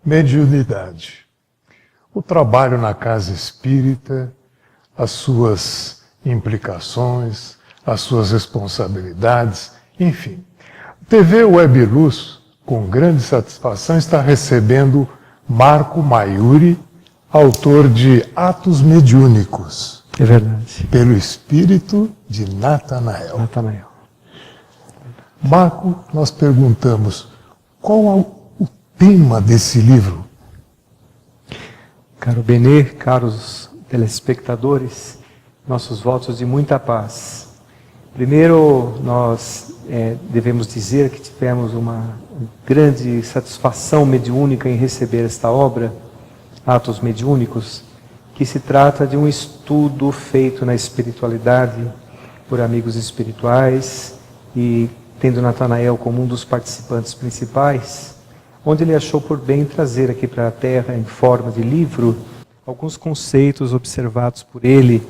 Mediunidade. O trabalho na casa espírita, as suas implicações, as suas responsabilidades, enfim. A TV Web Luz, com grande satisfação, está recebendo Marco Maiuri, autor de Atos Mediúnicos. É verdade. Pelo espírito de Natanael. Marco, nós perguntamos, qual é o tema desse livro? Caro Benê, caros telespectadores, nossos votos de muita paz. Primeiro, nós devemos dizer que tivemos uma grande satisfação mediúnica em receber esta obra, Atos Mediúnicos, que se trata de um estudo feito na espiritualidade por amigos espirituais e tendo Natanael como um dos participantes principais, onde ele achou por bem trazer aqui para a Terra, em forma de livro, alguns conceitos observados por ele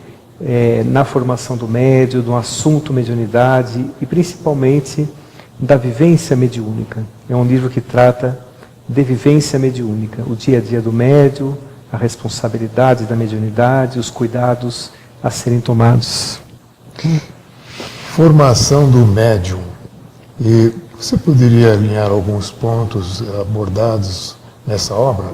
na formação do médium, do assunto mediunidade e principalmente da vivência mediúnica. É um livro que trata de vivência mediúnica, o dia a dia do médium, a responsabilidade da mediunidade, os cuidados a serem tomados. Formação do médium. E você poderia alinhar alguns pontos abordados nessa obra?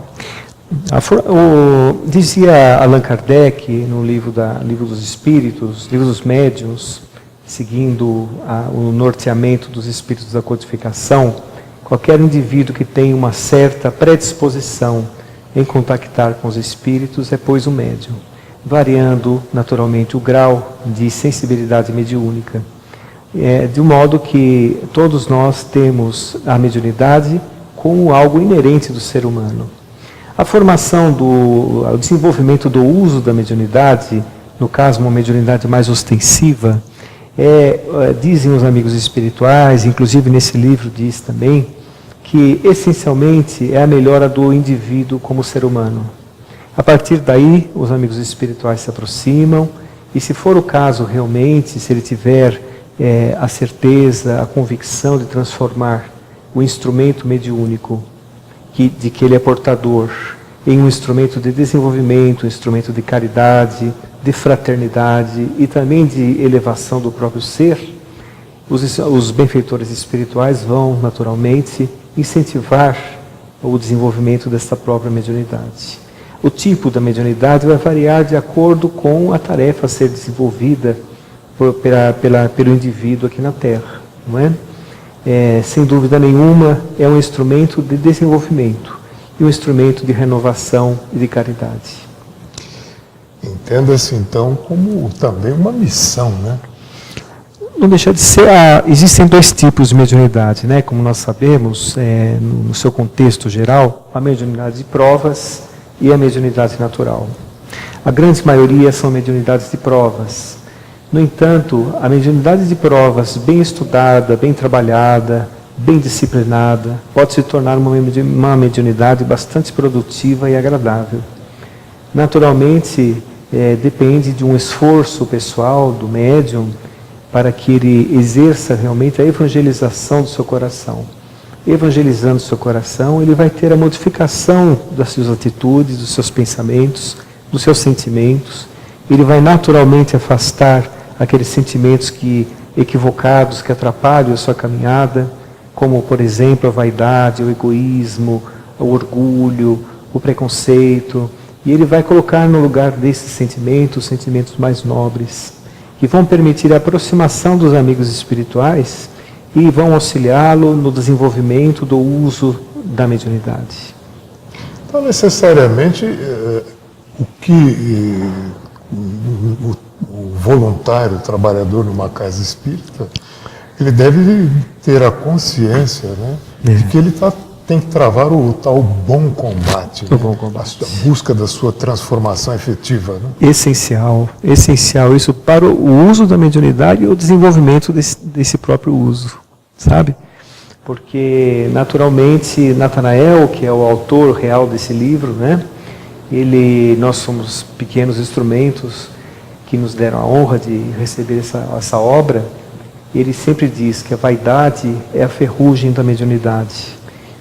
Dizia Allan Kardec no livro dos Espíritos, livro dos Médiuns, seguindo o norteamento dos Espíritos da codificação, qualquer indivíduo que tem uma certa predisposição em contactar com os Espíritos é, pois, um médium, variando naturalmente o grau de sensibilidade mediúnica. De modo que todos nós temos a mediunidade como algo inerente do ser humano. A formação o desenvolvimento do uso da mediunidade, no caso uma mediunidade mais ostensiva, dizem os amigos espirituais, inclusive nesse livro diz também, que essencialmente é a melhora do indivíduo como ser humano. A partir daí, os amigos espirituais se aproximam e, se for o caso realmente, se ele tiver a certeza, a convicção de transformar o instrumento mediúnico de que ele é portador em um instrumento de desenvolvimento, um instrumento de caridade, de fraternidade e também de elevação do próprio ser, os benfeitores espirituais vão naturalmente incentivar o desenvolvimento desta própria mediunidade. O tipo da mediunidade vai variar de acordo com a tarefa a ser desenvolvida pelo indivíduo aqui na Terra, não é? Sem dúvida nenhuma, é um instrumento de desenvolvimento e um instrumento de renovação e de caridade. Entenda-se então como também uma missão, né? Não deixa de ser. Existem dois tipos de mediunidade, né? Como nós sabemos, no seu contexto geral, a mediunidade de provas e a mediunidade natural. A grande maioria são mediunidades de provas. No entanto, a mediunidade de provas bem estudada, bem trabalhada, bem disciplinada, pode se tornar uma mediunidade bastante produtiva e agradável. Naturalmente, depende de um esforço pessoal do médium para que ele exerça realmente a evangelização do seu coração. Evangelizando o seu coração, ele vai ter a modificação das suas atitudes, dos seus pensamentos, dos seus sentimentos. Ele vai naturalmente afastar aqueles sentimentos equivocados que atrapalham a sua caminhada, como, por exemplo, a vaidade, o egoísmo, o orgulho, o preconceito. E ele vai colocar no lugar desses sentimentos, os sentimentos mais nobres, que vão permitir a aproximação dos amigos espirituais e vão auxiliá-lo no desenvolvimento do uso da mediunidade. Então, necessariamente, o voluntário, o trabalhador numa casa espírita, ele deve ter a consciência, né, de que ele tem que travar o tal bom combate, né? Bom combate. A busca da sua transformação efetiva. Né? Essencial isso para o uso da mediunidade e o desenvolvimento desse próprio uso, sabe? Porque, naturalmente, Natanael, que é o autor real desse livro, né? Nós somos pequenos instrumentos que nos deram a honra de receber essa obra. Ele sempre diz que a vaidade é a ferrugem da mediunidade.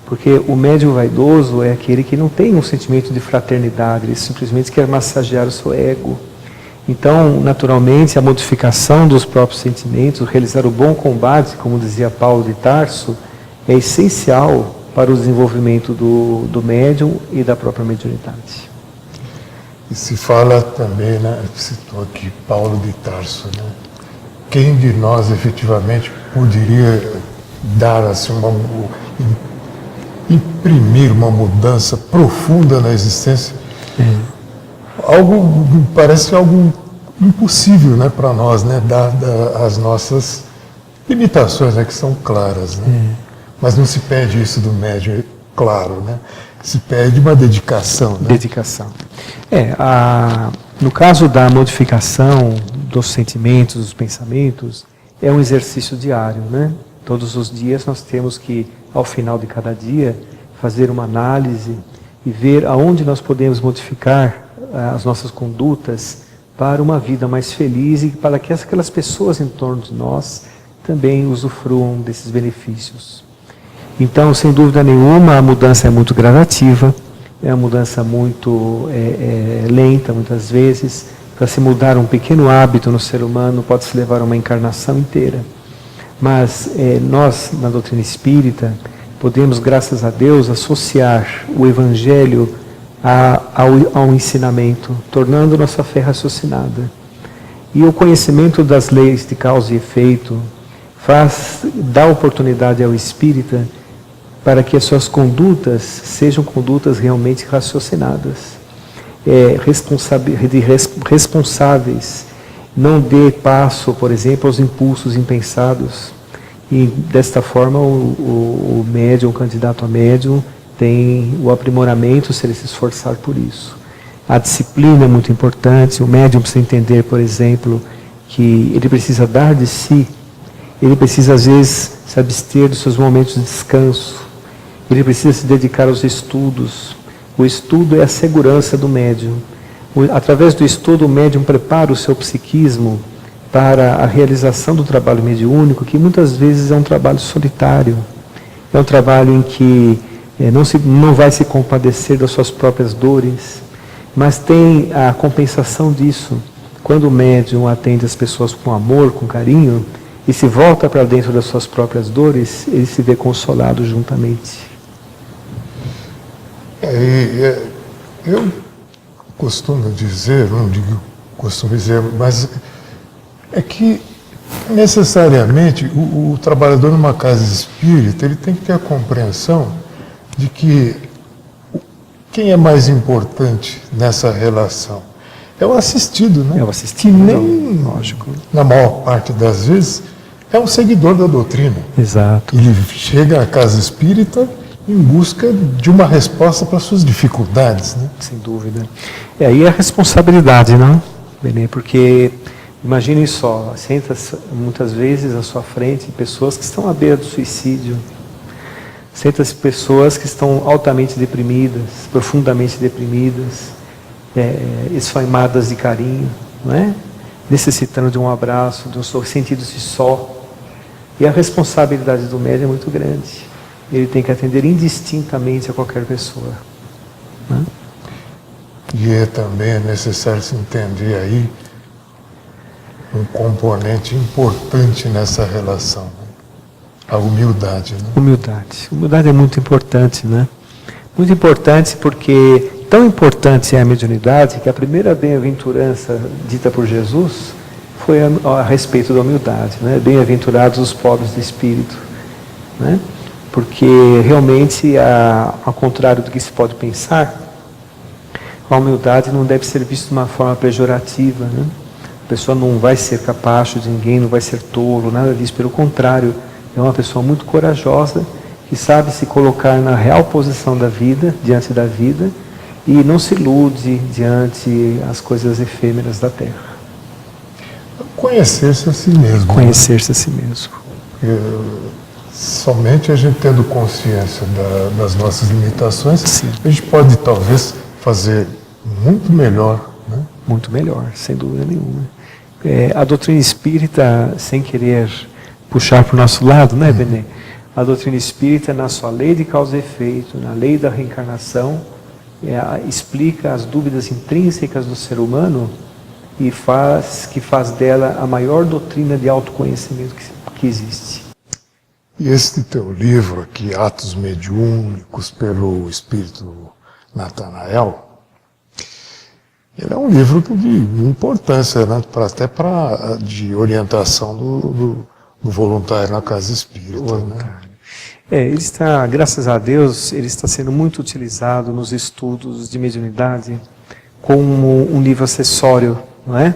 Porque o médium vaidoso é aquele que não tem um sentimento de fraternidade, ele simplesmente quer massagear o seu ego. Então, naturalmente, a modificação dos próprios sentimentos, realizar o bom combate, como dizia Paulo de Tarso, é essencial para o desenvolvimento do médium e da própria mediunidade. E se fala também, né, citou aqui Paulo de Tarso, né? Quem de nós efetivamente poderia dar assim, imprimir uma mudança profunda na existência? Parece algo impossível, né, para nós, né, dada as nossas limitações, né, que são claras, né? Mas não se pede isso do médium, claro, né? Se pede uma dedicação, né? Dedicação. No caso da modificação dos sentimentos, dos pensamentos, é um exercício diário, né? Todos os dias nós temos que, ao final de cada dia, fazer uma análise e ver aonde nós podemos modificar as nossas condutas para uma vida mais feliz e para que aquelas pessoas em torno de nós também usufruam desses benefícios. Então, sem dúvida nenhuma, a mudança é muito gradativa, é uma mudança muito lenta, muitas vezes. Para se mudar um pequeno hábito no ser humano, pode-se levar uma encarnação inteira. Mas nós, na doutrina espírita, podemos, graças a Deus, associar o Evangelho ao ensinamento, tornando nossa fé raciocinada. E o conhecimento das leis de causa e efeito dá oportunidade ao espírita para que as suas condutas sejam condutas realmente raciocinadas, responsáveis. Não dê passo, por exemplo, aos impulsos impensados. E desta forma o médium, o candidato a médium, tem o aprimoramento se ele se esforçar por isso. A disciplina é muito importante. O médium precisa entender, por exemplo, que ele precisa dar de si, ele precisa às vezes se abster dos seus momentos de descanso, ele precisa se dedicar aos estudos. O estudo é a segurança do médium. Através do estudo, o médium prepara o seu psiquismo para a realização do trabalho mediúnico, que muitas vezes é um trabalho solitário. É um trabalho em que não vai se compadecer das suas próprias dores, mas tem a compensação disso. Quando o médium atende as pessoas com amor, com carinho, e se volta para dentro das suas próprias dores, ele se vê consolado juntamente. Eu costumo dizer, não digo costumo dizer, mas é que necessariamente o trabalhador numa casa espírita, ele tem que ter a compreensão de que quem é mais importante nessa relação é o assistido, né? É o assistido, que nem, lógico, na maior parte das vezes, é um seguidor da doutrina. Exato. Ele chega à casa espírita em busca de uma resposta para suas dificuldades, né? Sem dúvida. E aí a responsabilidade, não, Benê? Porque imaginem só, senta muitas vezes à sua frente pessoas que estão à beira do suicídio, senta-se pessoas que estão altamente deprimidas, profundamente deprimidas, esfaimadas de carinho, não é? Necessitando de um abraço, de um sentido-se só. E a responsabilidade do médium é muito grande. Ele tem que atender indistintamente a qualquer pessoa, né? E também é necessário se entender aí um componente importante nessa relação, né? A humildade, né? Humildade. Humildade é muito importante, né? Muito importante porque tão importante é a mediunidade que a primeira bem-aventurança dita por Jesus foi a respeito da humildade, né? Bem-aventurados os pobres de espírito, né? Porque realmente, ao contrário do que se pode pensar, a humildade não deve ser vista de uma forma pejorativa, né? A pessoa não vai ser capacho de ninguém, não vai ser tolo, nada disso. Pelo contrário, é uma pessoa muito corajosa, que sabe se colocar na real posição da vida, diante da vida, e não se ilude diante as coisas efêmeras da terra. Conhecer-se a si mesmo. Conhecer-se a si mesmo. Somente a gente tendo consciência das nossas limitações, Sim. A gente pode talvez fazer muito melhor, né? Muito melhor, sem dúvida nenhuma. A doutrina espírita, sem querer puxar para o nosso lado, né, Benê? A doutrina espírita, na sua lei de causa e efeito, na lei da reencarnação, explica as dúvidas intrínsecas do ser humano e faz dela a maior doutrina de autoconhecimento que existe. E esse teu livro aqui, Atos Mediúnicos pelo Espírito Natanael, ele é um livro de importância, né? De orientação do voluntário na casa espírita. Né? Ele está, graças a Deus, ele está sendo muito utilizado nos estudos de mediunidade como um livro acessório, não é?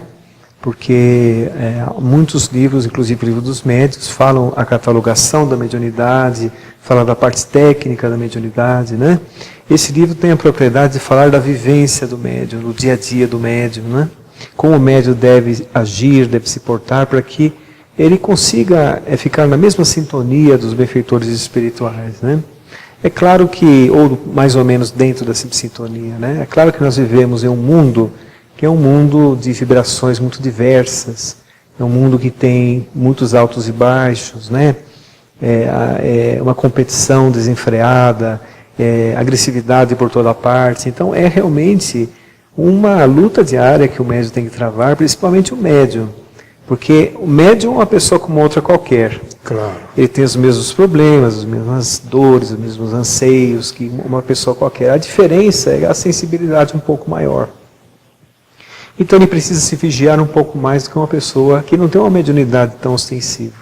Porque muitos livros, inclusive o livro dos médiuns, falam a catalogação da mediunidade, falam da parte técnica da mediunidade, né? Esse livro tem a propriedade de falar da vivência do médium, do dia a dia do médium, né? Como o médium deve agir, deve se portar para que ele consiga ficar na mesma sintonia dos benfeitores espirituais, né? É claro que, ou mais ou menos dentro dessa sintonia, né? É claro que nós vivemos em um mundo que é um mundo de vibrações muito diversas, é um mundo que tem muitos altos e baixos, né? Uma competição desenfreada, agressividade por toda parte. Então é realmente uma luta diária que o médium tem que travar, principalmente o médium, porque o médium é uma pessoa como outra qualquer. Claro. Ele tem os mesmos problemas, as mesmas dores, os mesmos anseios que uma pessoa qualquer. A diferença é a sensibilidade um pouco maior. Então ele precisa se vigiar um pouco mais do que uma pessoa que não tem uma mediunidade tão ostensiva.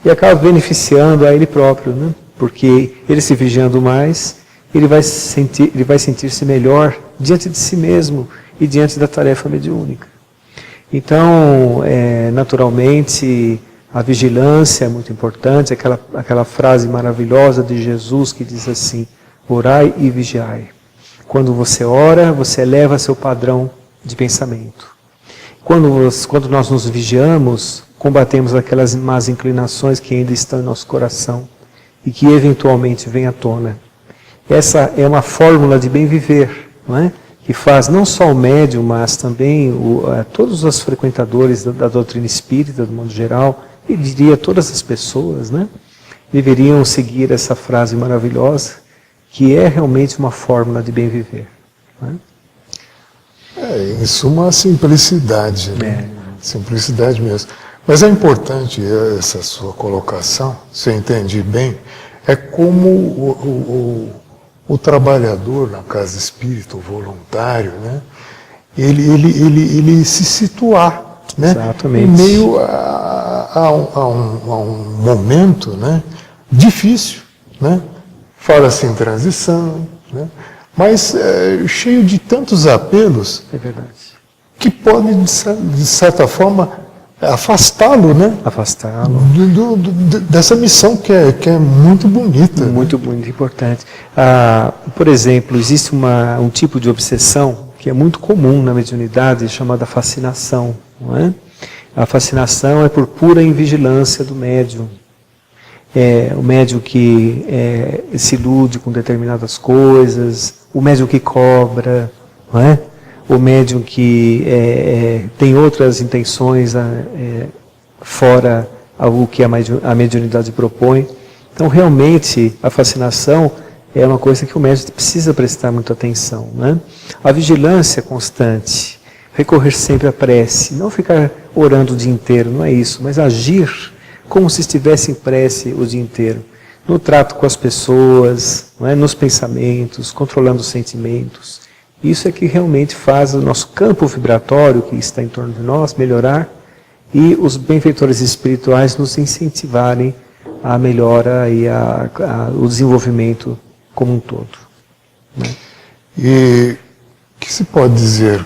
E acaba beneficiando a ele próprio, né? Porque ele se vigiando mais, ele vai sentir-se melhor diante de si mesmo e diante da tarefa mediúnica. Então, naturalmente, a vigilância é muito importante, aquela frase maravilhosa de Jesus que diz assim: orai e vigiai. Quando você ora, você eleva seu padrão de pensamento. Quando nós nos vigiamos, combatemos aquelas más inclinações que ainda estão em nosso coração e que eventualmente vêm à tona. Essa é uma fórmula de bem viver, não é? Que faz não só o médium, mas também todos os frequentadores da doutrina espírita, do modo geral, e diria todas as pessoas, né? Deveriam seguir essa frase maravilhosa, que é realmente uma fórmula de bem viver. Não é? Em suma, a simplicidade, né? Simplicidade mesmo. Mas é importante essa sua colocação, se eu entendi bem, é como o trabalhador na casa espírita, o voluntário, né? Ele se situar, né? Exatamente. Em meio a um momento, né? Difícil, né? Fala-se em transição, né? Mas cheio de tantos apelos, é verdade, que podem, de certa forma, afastá-lo, né? Afastá-lo. Dessa missão que é muito bonita. Muito, né? Muito importante. Por exemplo, existe um tipo de obsessão que é muito comum na mediunidade, chamada fascinação. Não é? A fascinação é por pura invigilância do médium. O médium que se ilude com determinadas coisas, o médium que cobra, não é? O médium que tem outras intenções fora o que a mediunidade propõe. Então, realmente, a fascinação é uma coisa que o médium precisa prestar muita atenção, né? A vigilância constante, recorrer sempre à prece, não ficar orando o dia inteiro, não é isso, mas agir como se estivesse em prece o dia inteiro, no trato com as pessoas, não é? Nos pensamentos, controlando os sentimentos. Isso é que realmente faz o nosso campo vibratório, que está em torno de nós, melhorar, e os benfeitores espirituais nos incentivarem à melhora e o desenvolvimento como um todo. Né? E o que se pode dizer,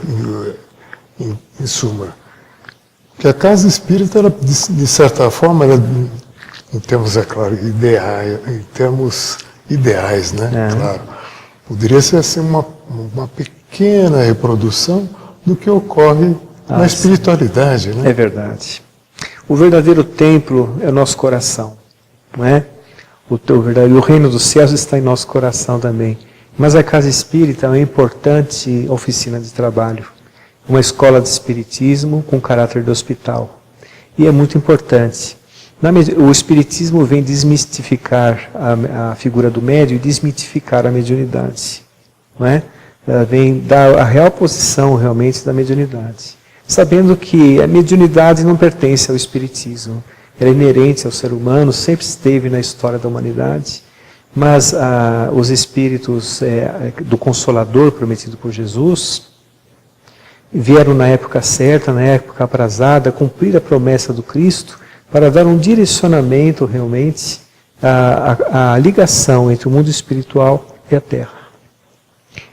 em suma? Que a casa espírita, ela, de certa forma, ela, em termos, é claro, ideais, né? Claro, poderia ser assim uma pequena reprodução do que ocorre na espiritualidade, né? É verdade. O verdadeiro templo é o nosso coração, não é? O reino dos céus está em nosso coração também. Mas a casa espírita é uma importante oficina de trabalho, uma escola de espiritismo com caráter de hospital. E é muito importante. O Espiritismo vem desmistificar a figura do médium e desmitificar a mediunidade. Não é? Ela vem dar a real posição realmente da mediunidade. Sabendo que a mediunidade não pertence ao Espiritismo. Ela é inerente ao ser humano, sempre esteve na história da humanidade. Mas os espíritos do Consolador prometido por Jesus vieram na época certa, na época aprazada, cumprir a promessa do Cristo para dar um direcionamento realmente à ligação entre o mundo espiritual e a Terra.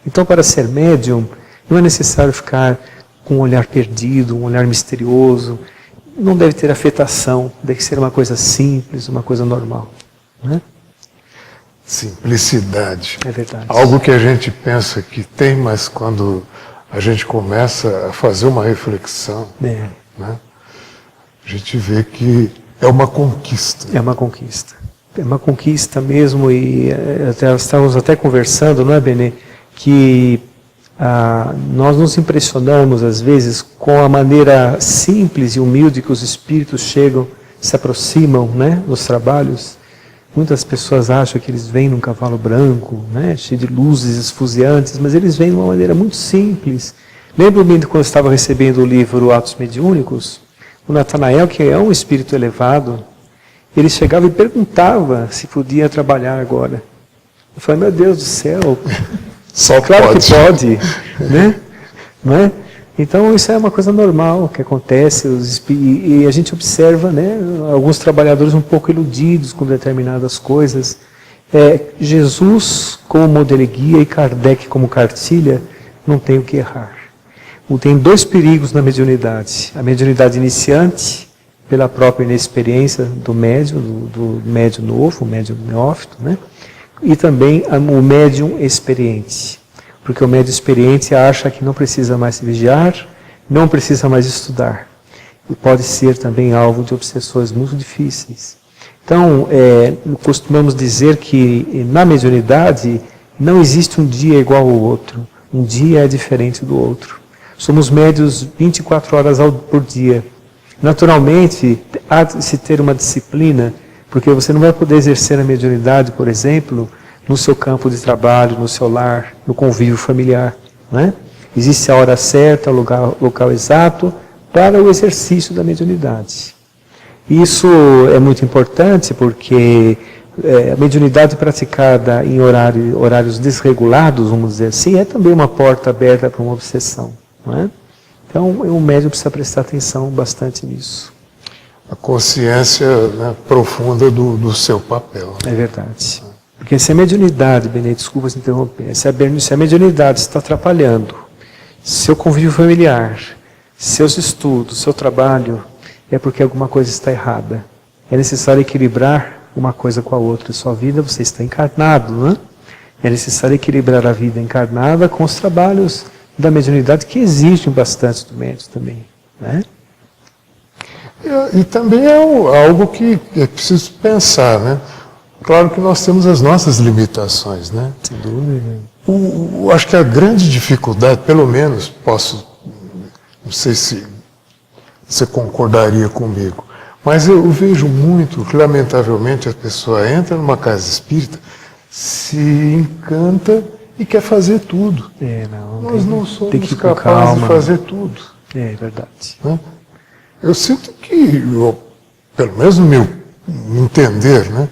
Então, para ser médium, não é necessário ficar com um olhar perdido, um olhar misterioso, não deve ter afetação, deve ser uma coisa simples, uma coisa normal. Né? Simplicidade. É verdade. Algo que a gente pensa que tem, mas quando a gente começa a fazer uma reflexão, né, a gente vê que é uma conquista. É uma conquista. É uma conquista mesmo, e estávamos até conversando, não é, Benê? Que nós nos impressionamos, às vezes, com a maneira simples e humilde que os espíritos chegam, se aproximam, né, nos trabalhos. Muitas pessoas acham que eles vêm num cavalo branco, né, cheio de luzes esfuziantes, mas eles vêm de uma maneira muito simples. Lembro-me de quando eu estava recebendo o livro Atos Mediúnicos, o Natanael, que é um espírito elevado, ele chegava e perguntava se podia trabalhar agora. Eu falei, meu Deus do céu, só claro pode. que pode, né? Não é? Então isso é uma coisa normal que acontece, e a gente observa, né, alguns trabalhadores um pouco iludidos com determinadas coisas. Jesus como modelo e guia e Kardec como cartilha, não tem o que errar. Tem dois perigos na mediunidade. A mediunidade iniciante, pela própria inexperiência do médium, do médium novo, o médium neófito, né? E também o médium experiente. Porque o médium experiente acha que não precisa mais se vigiar, não precisa mais estudar. E pode ser também alvo de obsessões muito difíceis. Então, costumamos dizer que na mediunidade não existe um dia igual ao outro. Um dia é diferente do outro. Somos médios 24 horas por dia. Naturalmente, há de se ter uma disciplina, porque você não vai poder exercer a mediunidade, por exemplo, no seu campo de trabalho, no seu lar, no convívio familiar. Né? Existe a hora certa, o local exato para o exercício da mediunidade. Isso é muito importante porque a mediunidade praticada em horários desregulados, vamos dizer assim, é também uma porta aberta para uma obsessão. Não é? Então, o médium precisa prestar atenção bastante nisso. A consciência, né, profunda do seu papel. É verdade. Porque se a mediunidade, Benê, desculpa se interromper, se a mediunidade está atrapalhando seu convívio familiar, seus estudos, seu trabalho, é porque alguma coisa está errada. É necessário equilibrar uma coisa com a outra. Sua vida, você está encarnado, né? É necessário equilibrar a vida encarnada com os trabalhos da mediunidade que exigem bastante do médium também, né? E também é algo que é preciso pensar, né? Claro que nós temos as nossas limitações, né? Sem dúvida. Acho que a grande dificuldade, pelo menos, não sei se você concordaria comigo, mas eu vejo muito que, lamentavelmente, a pessoa entra numa casa espírita, se encanta e quer fazer tudo. Nós não somos capazes de fazer tudo. É verdade. Né? Eu sinto que, pelo menos no meu entender, né,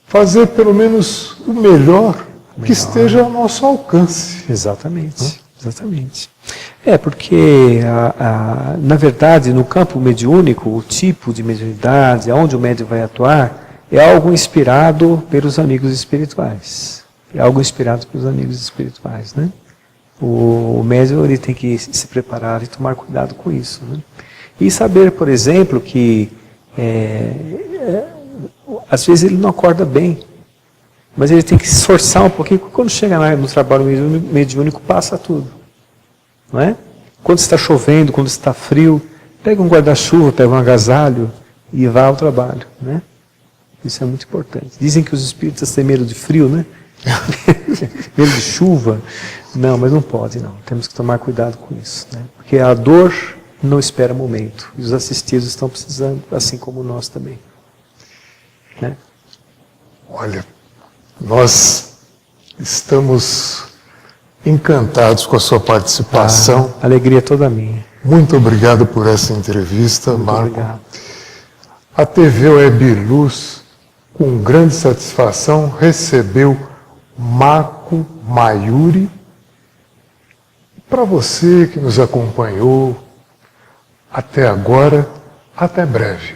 fazer pelo menos o melhor que esteja ao nosso alcance. Exatamente, exatamente. Porque, na verdade, no campo mediúnico, o tipo de mediunidade, aonde o médium vai atuar, é algo inspirado pelos amigos espirituais. É algo inspirado pelos amigos espirituais, né? O médium ele tem que se preparar e tomar cuidado com isso, né? E saber, por exemplo, que às vezes ele não acorda bem, mas ele tem que se esforçar um pouquinho, porque quando chega no trabalho mediúnico passa tudo. Não é? Quando está chovendo, quando está frio, pega um guarda-chuva, pega um agasalho e vá ao trabalho. Né? Isso é muito importante. Dizem que os espíritas têm medo de frio, né? Medo de chuva. Não, mas não pode, não. Temos que tomar cuidado com isso. Né? Porque a dor não espera momento. E os assistidos estão precisando, assim como nós também. né? Olha, nós estamos encantados com a sua participação. A alegria é toda minha. Muito obrigado por essa entrevista, Muito Marco. obrigado. A TV Web Luz, com grande satisfação, recebeu Marco Maiuri. Para você que nos acompanhou até agora, até breve.